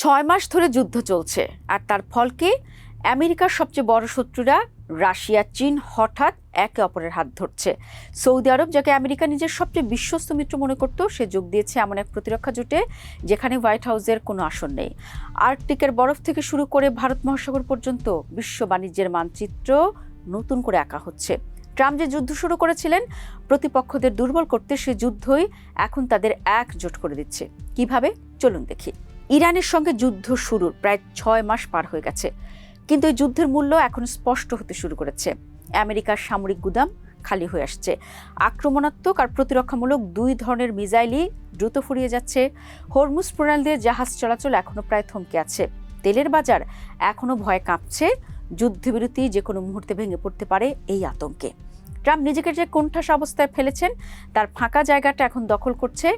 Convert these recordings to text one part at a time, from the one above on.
6 মাস ধরে যুদ্ধ চলছে আর তার ফল কি? আমেরিকার সবচেয়ে বড় শত্রুরা রাশিয়া, চীন হঠাৎ একে অপরের হাত ধরছে। সৌদি আরব, যাকে আমেরিকা নিজের সবচেয়ে বিশ্বস্ত মিত্র মনে করত, সে যোগ দিয়েছে এমন এক প্রতিরক্ষা জোটে যেখানে হোয়াইট হাউসের কোনো আসন নেই। আর্কটিকের বরফ থেকে শুরু করে ভারত মহাসাগর পর্যন্ত বিশ্ব বাণিজ্যের মানচিত্র নতুন করে আঁকা হচ্ছে। ট্রাম্প যে যুদ্ধ শুরু করেছিলেন প্রতিপক্ষদের দুর্বল করতে, সে যুদ্ধই এখন তাদের একজোট করে দিচ্ছে। কিভাবে? চলুন দেখি। ইরানের সঙ্গে যুদ্ধ শুরুর প্রায় 6 মাস পার হয়ে গেছে, কিন্তু এই যুদ্ধের মূল্য এখন স্পষ্ট হতে শুরু করেছে। আমেরিকার সামরিক গুদাম খালি হয়ে আসছে। আক্রমণাত্মক আর প্রতিরক্ষামূলক দুই ধরনের মিসাইলই দ্রুত ফুরিয়ে যাচ্ছে। হরমুজ প্রণালী দিয়ে জাহাজ চলাচল এখনো প্রায় থমকে আছে। তেলের বাজার এখনো ভয়ে কাঁপছে। যুদ্ধবিরতি যে কোনো মুহূর্তে ভেঙে পড়তে পারে এই আতঙ্কে। ট্রাম্প নিজেকে যে কোণঠাসা অবস্থায় ফেলেছেন, তার ফাঁকা জায়গাটা এখন দখল করছে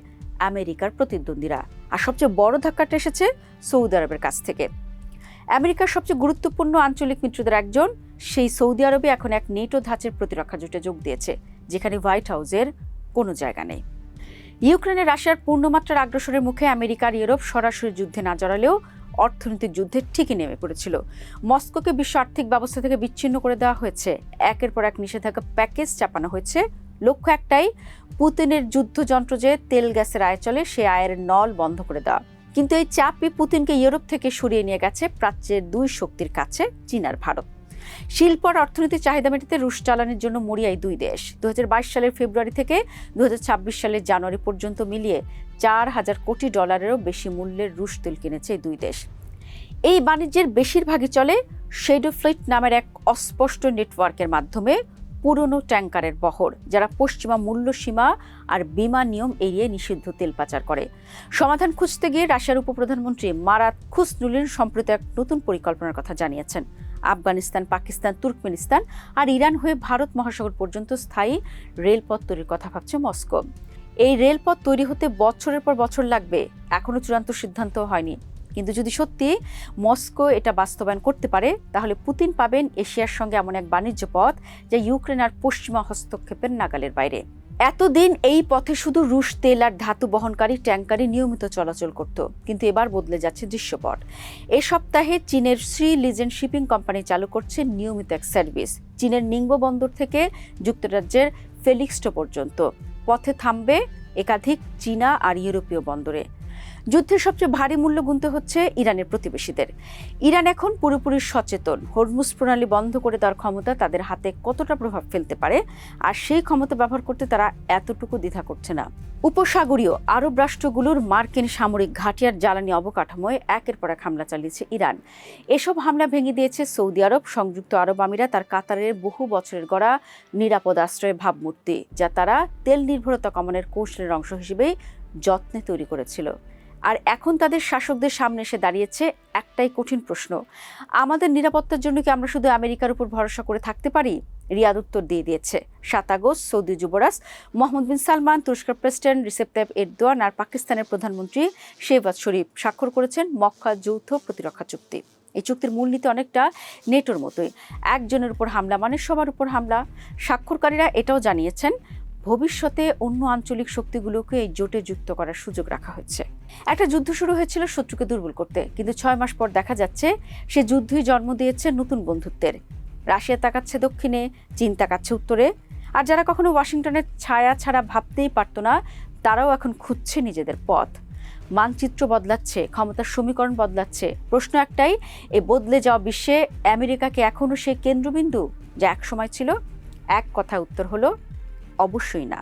আমেরিকার প্রতিদ্বন্দ্বীরা। আর সবচেয়ে বড় ধাক্কাটা এসেছে সৌদি আরবের কাছ থেকে। আমেরিকার সবচেয়ে গুরুত্বপূর্ণ আঞ্চলিক মিত্রদের একজন, সেই সৌদি আরবে এখন এক নেটো ধাঁচের প্রতিরক্ষা জোটে যোগ দিয়েছে, যেখানে হোয়াইট হাউসের কোনো জায়গা নেই। ইউক্রেনে রাশিয়ার পূর্ণমাত্রার আগ্রাসনের মুখে আমেরিকা আর ইউরোপ সরাসরি যুদ্ধে না জড়ালেও অর্থনৈতিক যুদ্ধে ঠিকই নেমে পড়েছিল। মস্কোকে বিশ্ব আর্থিক ব্যবস্থা থেকে বিচ্ছিন্ন করে দেওয়া হয়েছে। একের পর এক নিষেধাজ্ঞা প্যাকেজ চাপানো হয়েছে। লক্ষ্য একটাই, পুতিনের যুদ্ধযন্ত্র যে তেল গ্যাসের আয় চলে, সে আয়ের নল বন্ধ করে দেওয়া। কিন্তু এই চাপই পুতিনকে ইউরোপ থেকে সরিয়ে নিয়ে গেছে প্রাচ্যের দুই শক্তির কাছে, চীন আর ভারত। শিল্প আর অর্থনীতির চাহিদা মেটাতে রুশ জ্বালানির জন্য মরিয়া এই দুই দেশ। 2022 সালের ফেব্রুয়ারি থেকে 2026 সালের জানুয়ারি পর্যন্ত মিলিয়ে $4,000 কোটি বেশি মূল্যের রুশ তেল কিনেছে এই দুই দেশ। এই বাণিজ্যের বেশিরভাগই চলে শ্যাডো ফ্লিট নামের এক অস্পষ্ট নেটওয়ার্কের মাধ্যমে। পুরনো ট্যাঙ্কারের বহর, যারা পশ্চিমা মূল্যসীমা আর বিমা নিয়ম এড়িয়ে নিষিদ্ধ তেল পাচার করে। সমাধান খুঁজতে গিয়ে রাশিয়ার উপপ্রধানমন্ত্রী মারাত খুসনুলিন সম্প্রতি এক নতুন পরিকল্পনার কথা জানিয়েছেন। আফগানিস্তান, পাকিস্তান, তুর্কমেনিস্তান আর ইরান হয়ে ভারত মহাসাগর পর্যন্ত স্থায়ী রেলপথ তৈরির কথা ভাবছে মস্কো। এই রেলপথ তৈরি হতে বছরের পর বছর লাগবে, এখনো চূড়ান্ত সিদ্ধান্ত হয়নি। কিন্তু যদি সত্যি মস্কো এটা বাস্তবায়ন করতে পারে, তাহলে পুতিন পাবেন এশিয়ার সঙ্গে এমন এক বাণিজ্য পথ যা ইউক্রেন আর পশ্চিমা হস্তক্ষেপের নাগালের বাইরে। এতদিন এই পথে শুধু রুশ তেল আর ধাতু বহনকারী ট্যাঙ্কারই নিয়মিত চলাচল করত, কিন্তু এবার বদলে যাচ্ছে দৃশ্যপট। এ সপ্তাহে চীনের শ্রী লিজেন শিপিং কোম্পানি চালু করছে নিয়মিত এক সার্ভিস, চীনের নিংবো বন্দর থেকে যুক্তরাজ্যের ফেলিক্সটো পর্যন্ত। পথে থামবে একাধিক চীনা আর ইউরোপীয় বন্দরে। যুদ্ধের সবচেয়ে ভারী মূল্য গুনতে হচ্ছে ইরানের প্রতিবেশীদের। ইরান এখন পুরোপুরি সচেতন হরমুজ প্রণালী বন্ধ করে দেওয়ার ক্ষমতা তাদের হাতে কতটা প্রভাব ফেলতে পারে, আর সেই ক্ষমতা ব্যবহার করতে তারা এতটুকু দ্বিধা করছে না। উপসাগরীয় আরব রাষ্ট্রগুলোর মার্কিন সামরিক ঘাঁটিয়ার জ্বালানি অবকাঠামোয় একের পর এক হামলা চালিয়েছে ইরান। এসব হামলা ভেঙে দিয়েছে সৌদি আরব, সংযুক্ত আরব আমিরাত আর কাতারের বহু বছরের গড়া নিরাপদ আশ্রয়ের ভাবমূর্তি, যা তারা তেল নির্ভরতা কমানোর কৌশলের অংশ হিসেবেই যত্নে তৈরি করেছিল। আর এখন তাদের শাসকদের সামনে এসে দাঁড়িয়েছে একটাই কঠিন প্রশ্ন: আমাদের নিরাপত্তার জন্য কি আমরা শুধু আমেরিকার উপর ভরসা করে থাকতে পারি? রিয়াদ উত্তর দিয়ে দিয়েছে। 7 আগস্ট সৌদি যুবরাজ মোহাম্মদ বিন সালমান, তুরস্কের প্রেসিডেন্ট রিসেপ তাইয়িপ এরদোয়ান আর পাকিস্তানের প্রধানমন্ত্রী শেহবাজ শরীফ স্বাক্ষর করেছেন মক্কা যৌথ প্রতিরক্ষা চুক্তি। এই চুক্তির মূলনীতি অনেকটা নেটোর মতোই, একজনের উপর হামলা মানে সবার উপর হামলা। স্বাক্ষরকারীরা এটাও জানিয়েছেন, ভবিষ্যতে অন্য আঞ্চলিক শক্তিগুলোকে এই জোটে যুক্ত করার সুযোগ রাখা হয়েছে। একটা যুদ্ধ শুরু হয়েছিল শত্রুকে দুর্বল করতে, কিন্তু 6 মাস পর দেখা যাচ্ছে সে যুদ্ধই জন্ম দিয়েছে নতুন বন্ধুত্বের। রাশিয়া তাকাচ্ছে দক্ষিণে, চীন তাকাচ্ছে উত্তরে, আর যারা কখনো ওয়াশিংটনের ছায়া ছাড়া ভাবতেই পারত না, তারাও এখন খুঁজছে নিজেদের পথ। মানচিত্র বদলাচ্ছে, ক্ষমতার সমীকরণ বদলাচ্ছে। প্রশ্ন একটাই, এই বদলে যাওয়া বিশ্বে আমেরিকাকে এখনো সেই কেন্দ্রবিন্দু যা একসময় ছিল? এক কথায় উত্তর হলো অবশ্যই না।